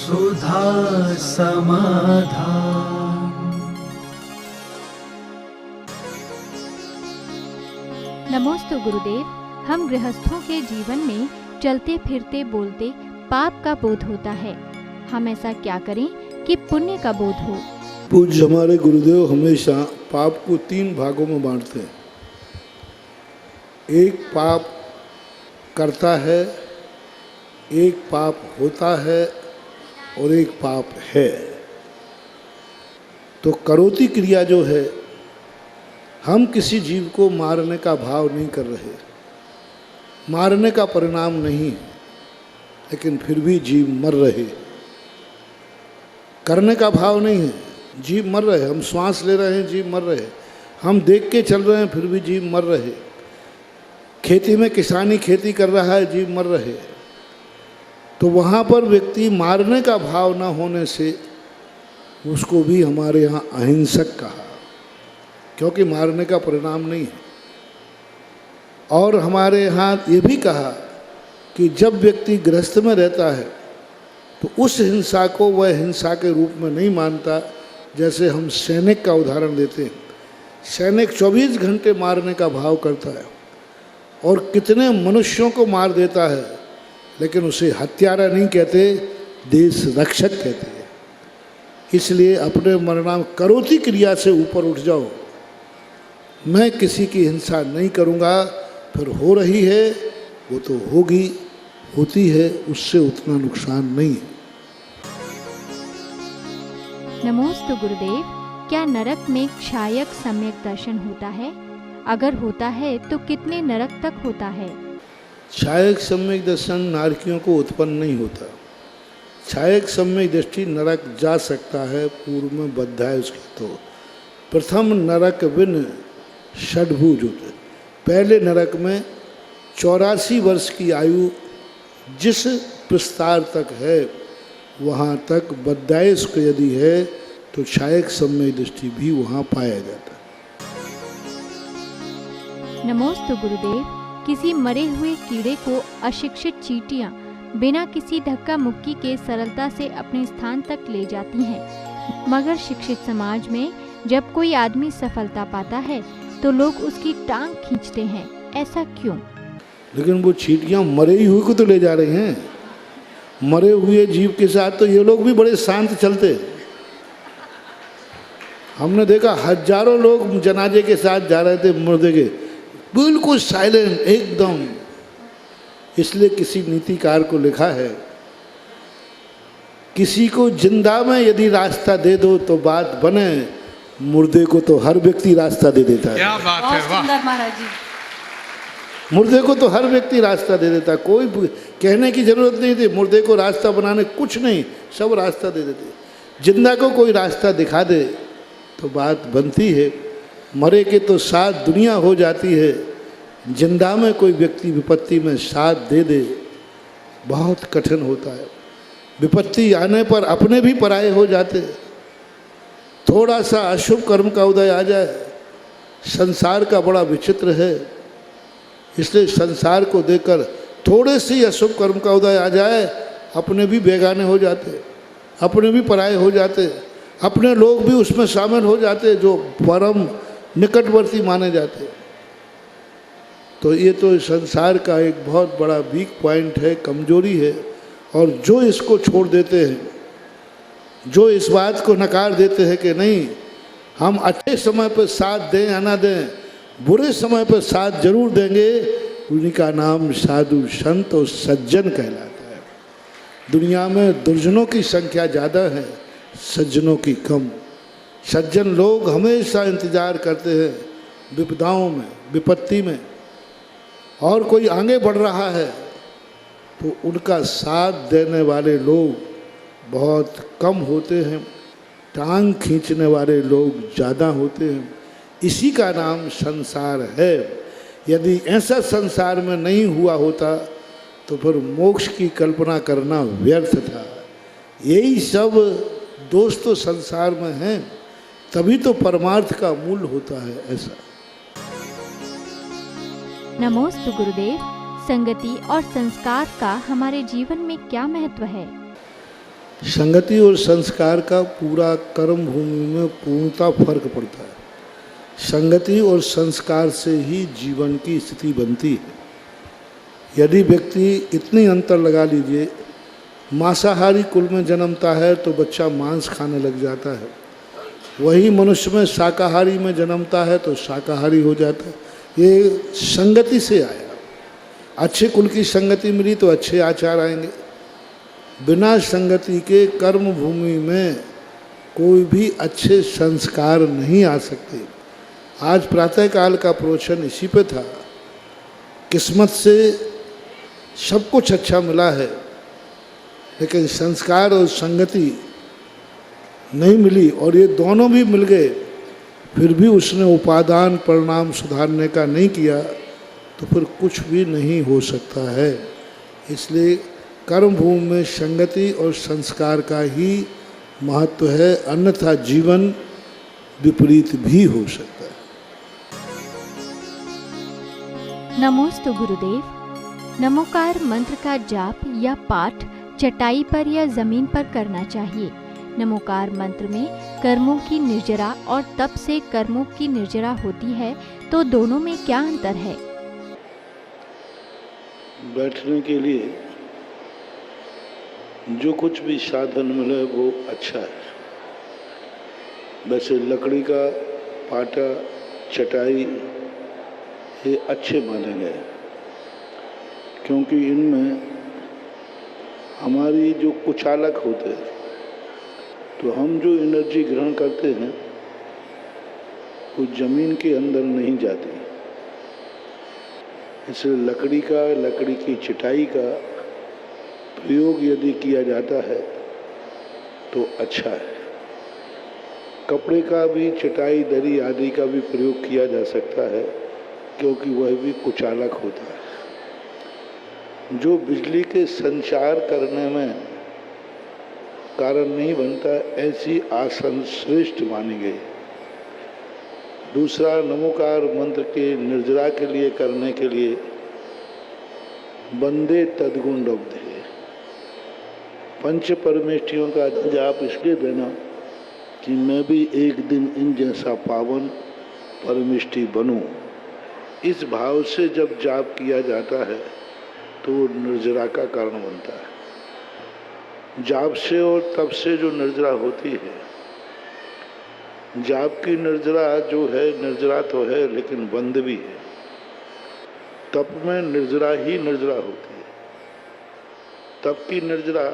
सुधा समाधान। नमोस्तु गुरुदेव। हम गृहस्थों के जीवन में चलते फिरते बोलते पाप का बोध होता है। हम ऐसा क्या करें कि पुण्य का बोध हो? पूज्य हमारे गुरुदेव हमेशा पाप को 3 भागों में बांटते हैं। एक पाप करता है, एक पाप होता है और एक पाप है। तो करोति क्रिया जो है, हम किसी जीव को मारने का भाव नहीं कर रहे, मारने का परिणाम नहीं है, लेकिन फिर भी जीव मर रहे। करने का भाव नहीं है, जीव मर रहे। हम श्वास ले रहे हैं, जीव मर रहे। हम देख के चल रहे हैं, फिर भी जीव मर रहे। खेती में किसानी खेती कर रहा है, जीव मर रहे। तो वहाँ पर व्यक्ति मारने का भाव न होने से उसको भी हमारे यहाँ अहिंसक कहा, क्योंकि मारने का परिणाम नहीं है। और हमारे यहाँ ये भी कहा कि जब व्यक्ति गृहस्थ में रहता है तो उस हिंसा को वह हिंसा के रूप में नहीं मानता। जैसे हम सैनिक का उदाहरण देते हैं, सैनिक 24 घंटे मारने का भाव करता है और कितने मनुष्यों को मार देता है, लेकिन उसे हत्यारा नहीं कहते, देश रक्षक कहते हैं। इसलिए अपने परिणाम करोति क्रिया से ऊपर उठ जाओ। मैं किसी की हिंसा नहीं करूँगा, फिर हो रही है वो तो होगी, होती है, उससे उतना नुकसान नहीं है। नमोस्तु गुरुदेव। क्या नरक में क्षायक सम्यक दर्शन होता है? अगर होता है तो कितने नरक तक होता है? क्षायक सम्यक दर्शन नारकियों को उत्पन्न नहीं होता। क्षायक सम्यक दृष्टि नरक जा सकता है, पूर्व में बद्ध है उसके। तो प्रथम नरक विन षड्भुज होते। पहले नरक में 84 वर्ष की आयु जिस विस्तार तक है, वहाँ तक बद्धायुष्क यदि है तो क्षायक सम्यक दृष्टि भी वहाँ पाया जाता है। नमोस्तु गुरुदेव। किसी मरे हुए कीड़े को अशिक्षित चींटियां बिना किसी धक्का मुक्की के सरलता से अपने स्थान तक ले जाती हैं, मगर शिक्षित समाज में जब कोई आदमी सफलता पाता है तो लोग उसकी टांग खींचते हैं। ऐसा क्यों? लेकिन वो चींटियां मरे ही हुए को तो ले जा रहे हैं। मरे हुए जीव के साथ तो ये लोग भी बड़े शांत चलते। हमने देखा हजारों लोग जनाजे के साथ जा रहे थे, मुर्दे के, बिल्कुल साइलेंट एकदम। इसलिए किसी नीतिकार को लिखा है, किसी को जिंदा में यदि रास्ता दे दो तो बात बने, मुर्दे को तो हर व्यक्ति रास्ता दे देता है। क्या बात है, वाह महाराज जी। मुर्दे को तो हर व्यक्ति रास्ता दे देता, कोई कहने की जरूरत नहीं थी। मुर्दे को रास्ता बनाने कुछ नहीं, सब रास्ता दे देते। जिंदा को कोई रास्ता दिखा दे तो बात बनती है। मरे के तो साथ दुनिया हो जाती है, जिंदा में कोई व्यक्ति विपत्ति में साथ दे दे, बहुत कठिन होता है। विपत्ति आने पर अपने भी पराये हो जाते। थोड़ा सा अशुभ कर्म का उदय आ जाए, संसार का बड़ा विचित्र है। इसलिए संसार को देखकर थोड़े से अशुभ कर्म का उदय आ जाए, अपने भी बेगाने हो जाते, अपने भी पराये हो जाते, अपने लोग भी उसमें शामिल हो जाते जो परम निकटवर्ती माने जाते। तो ये तो संसार का एक बहुत बड़ा वीक पॉइंट है, कमजोरी है। और जो इसको छोड़ देते हैं, जो इस बात को नकार देते हैं कि नहीं, हम अच्छे समय पर साथ दें या ना दें, बुरे समय पर साथ जरूर देंगे, उन्हीं का नाम साधु संत और सज्जन कहलाता है। दुनिया में दुर्जनों की संख्या ज़्यादा है, सज्जनों की कम। सज्जन लोग हमेशा इंतजार करते हैं विपदाओं में, विपत्ति में। और कोई आगे बढ़ रहा है तो उनका साथ देने वाले लोग बहुत कम होते हैं, टांग खींचने वाले लोग ज़्यादा होते हैं। इसी का नाम संसार है। यदि ऐसा संसार में नहीं हुआ होता तो फिर मोक्ष की कल्पना करना व्यर्थ था। यही सब दोष तो संसार में हैं, तभी तो परमार्थ का मूल होता है। ऐसा। नमोस्तु गुरुदेव। संगति और संस्कार का हमारे जीवन में क्या महत्व है? संगति और संस्कार का पूरा कर्म भूमि में पूर्णता फर्क पड़ता है। संगति और संस्कार से ही जीवन की स्थिति बनती है। यदि व्यक्ति इतनी अंतर लगा लीजिए, मांसाहारी कुल में जन्मता है तो बच्चा मांस खाने लग जाता है, वही मनुष्य में शाकाहारी में जन्मता है तो शाकाहारी हो जाता है। ये संगति से आया। अच्छे कुल की संगति मिली तो अच्छे आचार आएंगे। बिना संगति के कर्म भूमि में कोई भी अच्छे संस्कार नहीं आ सकते। आज प्रातःकाल का प्रवचन इसी पे था। किस्मत से सब कुछ अच्छा मिला है, लेकिन संस्कार और संगति नहीं मिली, और ये दोनों भी मिल गए फिर भी उसने उपादान परिणाम सुधारने का नहीं किया तो फिर कुछ भी नहीं हो सकता है। इसलिए कर्म भूमि में संगति और संस्कार का ही महत्व है, अन्यथा जीवन विपरीत भी हो सकता है। नमोस्तु गुरुदेव। नमोकार मंत्र का जाप या पाठ चटाई पर या जमीन पर करना चाहिए। नमोकार मंत्र में कर्मों की निर्जरा और तप से कर्मों की निर्जरा होती है, तो दोनों में क्या अंतर है? बैठने के लिए जो कुछ भी साधन मिले वो अच्छा है। वैसे लकड़ी का पाटा, चटाई ये अच्छे माने गए, क्योंकि इनमें हमारी जो कुचालक होते हैं, तो हम जो एनर्जी ग्रहण करते हैं वो जमीन के अंदर नहीं जाती। इसलिए लकड़ी की चटाई का प्रयोग यदि किया जाता है तो अच्छा है। कपड़े का भी, चटाई दरी आदि का भी प्रयोग किया जा सकता है, क्योंकि वह भी कुचालक होता है। जो बिजली के संचार करने में कारण नहीं बनता, ऐसी आसन श्रेष्ठ मानी गई। दूसरा, नमोकार मंत्र के निर्जरा के लिए करने के लिए वंदे तद्गुण लब्धे, पंच परमेष्ठियों का जाप इसलिए देना कि मैं भी एक दिन इन जैसा पावन परमेष्ठि बनूं। इस भाव से जब जाप किया जाता है तो निर्जरा का कारण बनता है। जाप से और तप से जो निर्जरा होती है, जाप की निर्जरा जो है, निर्जरा तो है लेकिन बंद भी है। तप में निर्जरा ही निर्जरा होती है। तप की निर्जरा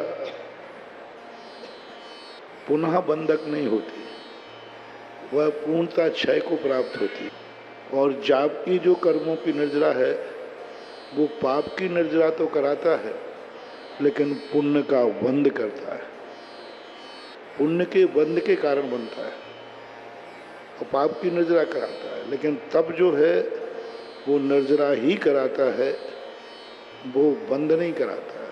पुनः बंधक नहीं होती, वह पूर्णता क्षय को प्राप्त होती है। और जाप की जो कर्मों की निर्जरा है वो पाप की निर्जरा तो कराता है, लेकिन पुण्य का बंध करता है। पुण्य के बंध के कारण बनता है और पाप की निर्जरा कराता है। लेकिन तप जो है वो निर्जरा ही कराता है, वो बंद नहीं कराता है।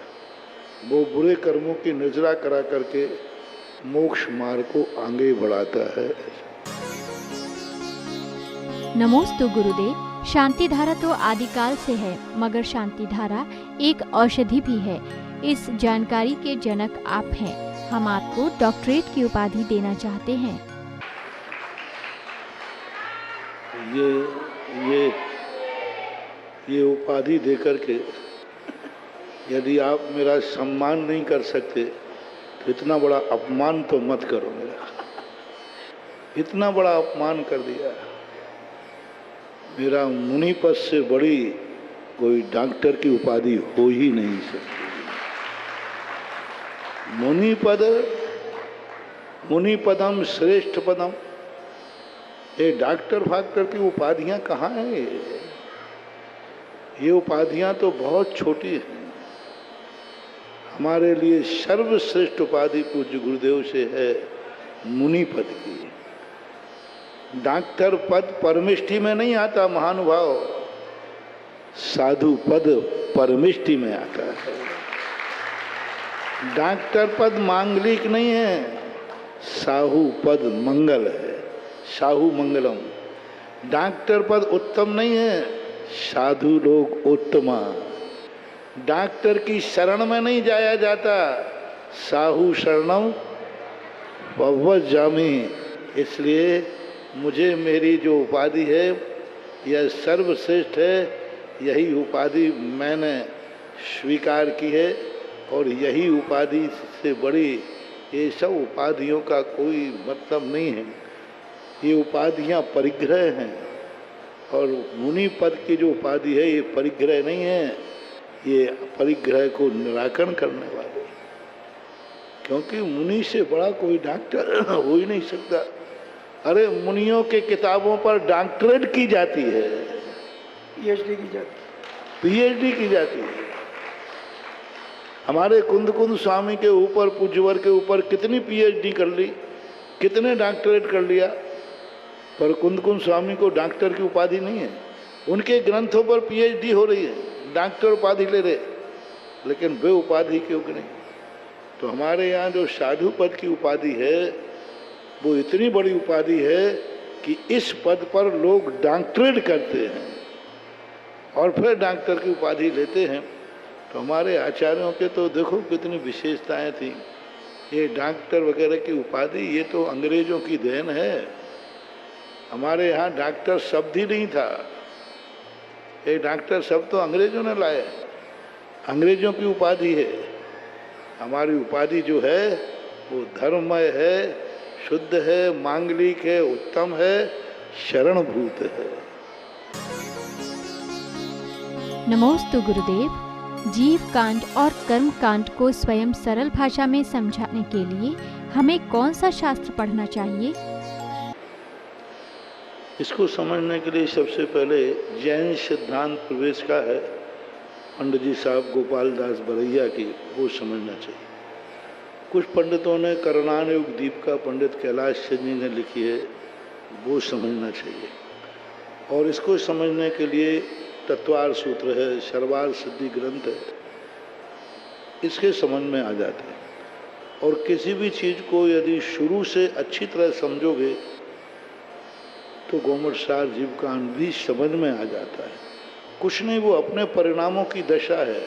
वो बुरे कर्मों की निर्जरा करा करके मोक्ष मार्ग को आगे बढ़ाता है। नमोस्तु गुरुदेव। शांति धारा तो आदिकाल से है, मगर शांति धारा एक औषधि भी है। इस जानकारी के जनक आप हैं। हम आपको डॉक्टरेट की उपाधि देना चाहते हैं। ये उपाधि देकर के यदि आप मेरा सम्मान नहीं कर सकते तो इतना बड़ा अपमान तो मत करो मेरा। इतना बड़ा अपमान कर दिया। मेरा मुनि पद से बड़ी कोई डॉक्टर की उपाधि हो ही नहीं सकती। मुनि पदम श्रेष्ठ पदम, ये डॉक्टर फाक्टर की उपाधियां कहाँ हैं? ये उपाधियां तो बहुत छोटी हैं। हमारे लिए सर्वश्रेष्ठ उपाधि पूज्य गुरुदेव से है मुनि पद की। डॉक्टर पद परमिष्टि में नहीं आता महानुभाव, साधु पद परमिष्टि में आता है। डॉक्टर पद मांगलिक नहीं है, साहू पद मंगल है, साहू मंगलम। डॉक्टर पद उत्तम नहीं है, साधु लोग उत्तमा। डॉक्टर की शरण में नहीं जाया जाता, साहू शरणम भवज्जामि। इसलिए मुझे मेरी जो उपाधि है यह सर्वश्रेष्ठ है, यही उपाधि मैंने स्वीकार की है और यही उपाधि से बड़ी, ये सब उपाधियों का कोई मतलब नहीं है। ये उपाधियाँ परिग्रह हैं और मुनि पद की जो उपाधि है ये परिग्रह नहीं है, ये परिग्रह को निराकरण करने वाले। क्योंकि मुनि से बड़ा कोई डॉक्टर हो ही नहीं सकता। अरे मुनियों के किताबों पर डॉक्टरेट की जाती है, पीएचडी की जाती, पीएचडी की जाती है। हमारे कुंद स्वामी के ऊपर, पूज्यवर के ऊपर कितनी पीएचडी कर ली, कितने डॉक्टरेट कर लिया, पर कुंद स्वामी को डॉक्टर की उपाधि नहीं है। उनके ग्रंथों पर पीएचडी हो रही है, डॉक्टर उपाधि ले रहे, लेकिन वे उपाधि क्यों नहीं। तो हमारे यहाँ जो साधु पद की उपाधि है वो इतनी बड़ी उपाधि है कि इस पद पर लोग डॉक्टरेट करते हैं और फिर डॉक्टर की उपाधि लेते हैं। तो हमारे आचार्यों के तो देखो कितनी विशेषताएं थी। ये डॉक्टर वगैरह की उपाधि ये तो अंग्रेजों की देन है। हमारे यहाँ डॉक्टर शब्द ही नहीं था, ये डॉक्टर शब्द तो अंग्रेजों ने लाए, अंग्रेजों की उपाधि है। हमारी उपाधि जो है वो धर्ममय है, शुद्ध है, मांगलिक है, उत्तम है, शरणभूत है। नमोस्तु गुरुदेव। जीव कांड और कर्म कांड को स्वयं सरल भाषा में समझाने के लिए हमें कौन सा शास्त्र पढ़ना चाहिए? इसको समझने के लिए सबसे पहले जैन सिद्धांत प्रवेश का है, पंडित जी साहब गोपाल दास बरैया की, वो समझना चाहिए। कुछ पंडितों ने करणानुग दीपिका पंडित कैलाश सिंह जी ने लिखी है, वो समझना चाहिए। और इसको समझने के लिए तत्वार सूत्र है, शर्वार सिद्धि ग्रंथ है, इसके समझ में आ जाते हैं। और किसी भी चीज़ को यदि शुरू से अच्छी तरह समझोगे तो गोमटसार जीव कांड भी समझ में आ जाता है। कुछ नहीं, वो अपने परिणामों की दशा है,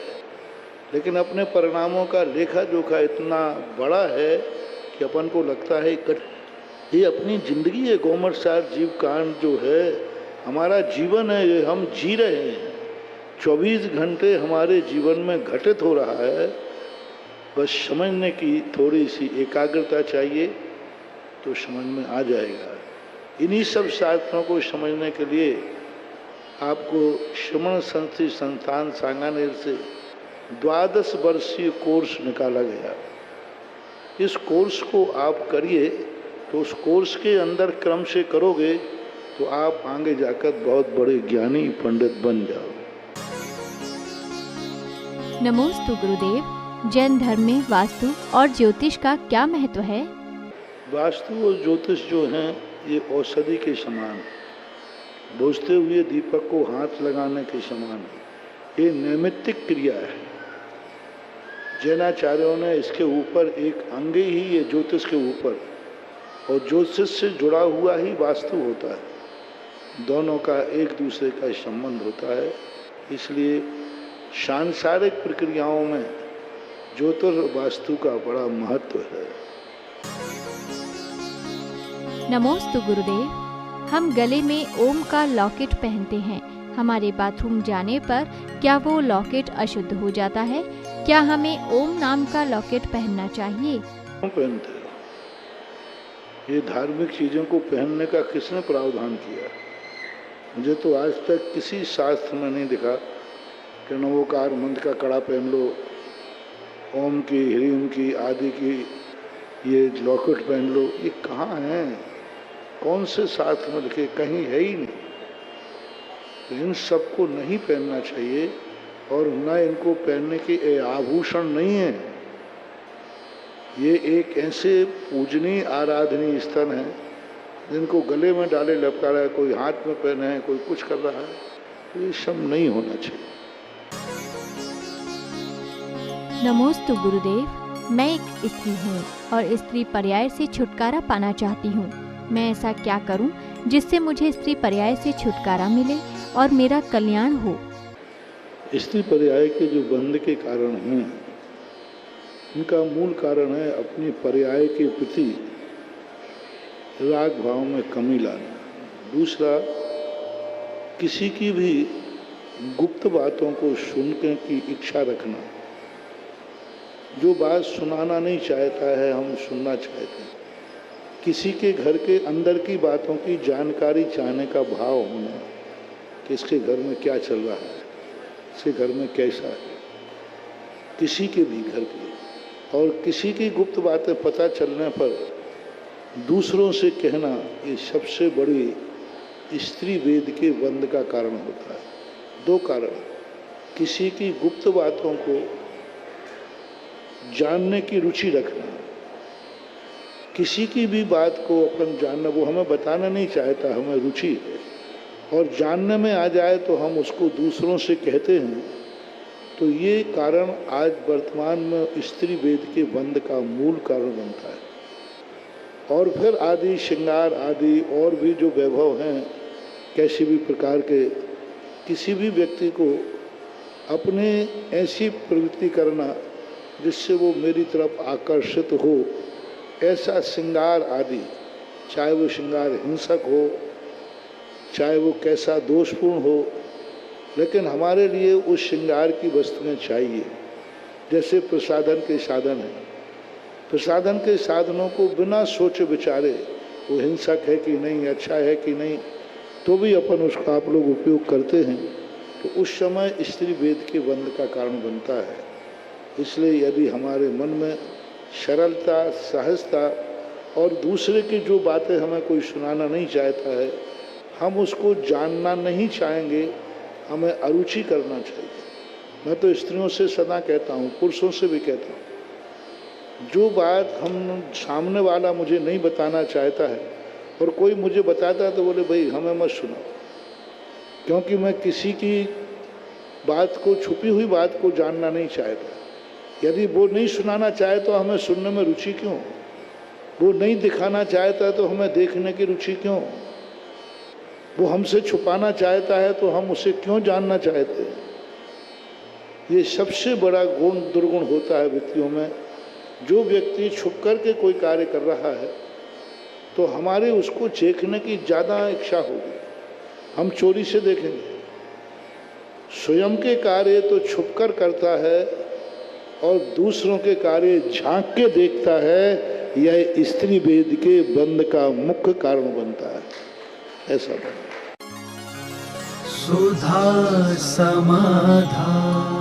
लेकिन अपने परिणामों का लेखा जोखा इतना बड़ा है कि अपन को लगता है ये अपनी जिंदगी है। गोमटसार जीव कांड जो है हमारा जीवन है, ये हम जी रहे हैं। 24 घंटे हमारे जीवन में घटित हो रहा है। बस समझने की थोड़ी सी एकाग्रता चाहिए तो समझ में आ जाएगा। इन्हीं सब शास्त्रों को समझने के लिए आपको श्रमण संस्कृति संस्थान सांगानेर से 12 वर्षीय कोर्स निकाला गया। इस कोर्स को आप करिए तो उस कोर्स के अंदर क्रम से करोगे तो आप आगे जाकर बहुत बड़े ज्ञानी पंडित बन जाओ। नमोस्तु गुरुदेव। जैन धर्म में वास्तु और ज्योतिष का क्या महत्व है? वास्तु और ज्योतिष जो हैं ये औषधि के समान, बुझते हुए दीपक को हाथ लगाने के समान, ये नैमित्तिक क्रिया है। जैनाचार्यों ने इसके ऊपर एक अंग ही ये ज्योतिष के ऊपर, और ज्योतिष से जुड़ा हुआ ही वास्तु होता है। दोनों का एक दूसरे का संबंध होता है। इसलिए सांसारिक प्रक्रियाओं में ज्योतिष वास्तु का बड़ा महत्व है। नमोस्तु गुरुदेव। हम गले में ओम का लॉकेट पहनते हैं। हमारे बाथरूम जाने पर क्या वो लॉकेट अशुद्ध हो जाता है? क्या हमें ओम नाम का लॉकेट पहनना चाहिए? क्यों पहनते हो? ये धार्मिक चीज़ों को पहनने का किसने प्रावधान किया? मुझे तो आज तक किसी शास्त्र में नहीं दिखा कि नवोकार मंत्र का कड़ा पहन लो, ओम की, ह्रीम की, आदि की ये लॉकेट पहन लो। ये कहाँ है? कौन से शास्त्र में लिखे? कहीं है ही नहीं। तो इन सबको नहीं पहनना चाहिए और न इनको पहनने के आभूषण नहीं है। ये एक ऐसे पूजनीय आराधनीय स्थल है जिनको गले में डाले लटका रहा है, कोई हाथ में पहने है, कोई कुछ कर रहा है। तो ये सब नहीं होना चाहिए। नमोस्तु गुरुदेव। मैं एक स्त्री हूँ और स्त्री पर्याय से छुटकारा पाना चाहती हूँ। मैं ऐसा क्या करूँ जिससे मुझे स्त्री पर्याय से छुटकारा मिले और मेरा कल्याण हो? स्त्री पर्याय के जो बंध के कारण हैं इनका मूल कारण है अपनी पर्याय के प्रति राग भाव में कमी लाना। दूसरा, किसी की भी गुप्त बातों को सुनने की इच्छा रखना। जो बात सुनाना नहीं चाहता है हम सुनना चाहते हैं। किसी के घर के अंदर की बातों की जानकारी चाहने का भाव होना कि इसके घर में क्या चल रहा है, इसके घर में कैसा है, किसी के भी घर की। और किसी की गुप्त बातें पता चलने पर दूसरों से कहना, ये सबसे बड़ी स्त्री वेद के बंध का कारण होता है। दो कारण, किसी की गुप्त बातों को जानने की रुचि रखना, किसी की भी बात को अपन जानना, वो हमें बताना नहीं चाहता, हमें रुचि है और जानने में आ जाए तो हम उसको दूसरों से कहते हैं, तो ये कारण आज वर्तमान में स्त्री वेद के बंध का मूल कारण बनता है। और फिर आदि श्रृंगार आदि और भी जो वैभव हैं, कैसी भी प्रकार के, किसी भी व्यक्ति को अपने ऐसी प्रवृत्ति करना जिससे वो मेरी तरफ आकर्षित हो, ऐसा श्रृंगार आदि, चाहे वो श्रृंगार हिंसक हो, चाहे वो कैसा दोषपूर्ण हो, लेकिन हमारे लिए उस श्रृंगार की वस्तुएं चाहिए। जैसे प्रसाधन के साधन हैं, प्रसाधन के साधनों को बिना सोचे विचारे वो हिंसक है कि नहीं, अच्छा है कि नहीं, तो भी अपन उसका आप लोग उपयोग करते हैं, तो उस समय स्त्री वेद के बंध का कारण बनता है। इसलिए यदि हमारे मन में सरलता, सहजता और दूसरे की जो बातें हमें कोई सुनाना नहीं चाहता है, हम उसको जानना नहीं चाहेंगे, हमें अरुचि करना चाहिए। मैं तो स्त्रियों से सदा कहता हूँ, पुरुषों से भी कहता हूँ, जो बात हम सामने वाला मुझे नहीं बताना चाहता है और कोई मुझे बताता है तो बोले भाई हमें मत सुनाओ, क्योंकि मैं किसी की बात को, छुपी हुई बात को जानना नहीं चाहता। यदि वो नहीं सुनाना चाहे तो हमें सुनने में रुचि क्यों? वो नहीं दिखाना चाहता तो हमें देखने की रुचि क्यों? वो हमसे छुपाना चाहता है तो हम उसे क्यों जानना चाहते हैं? ये सबसे बड़ा गुण दुर्गुण होता है व्यक्तियों में। जो व्यक्ति छुप कर के कोई कार्य कर रहा है तो हमारे उसको देखने की ज़्यादा इच्छा होगी, हम चोरी से देखेंगे। स्वयं के कार्य तो छुप कर करता है और दूसरों के कार्य झांक के देखता है, यह स्त्री वेद के बंध का मुख्य कारण बनता है। ऐसा बना सुधा समाधान।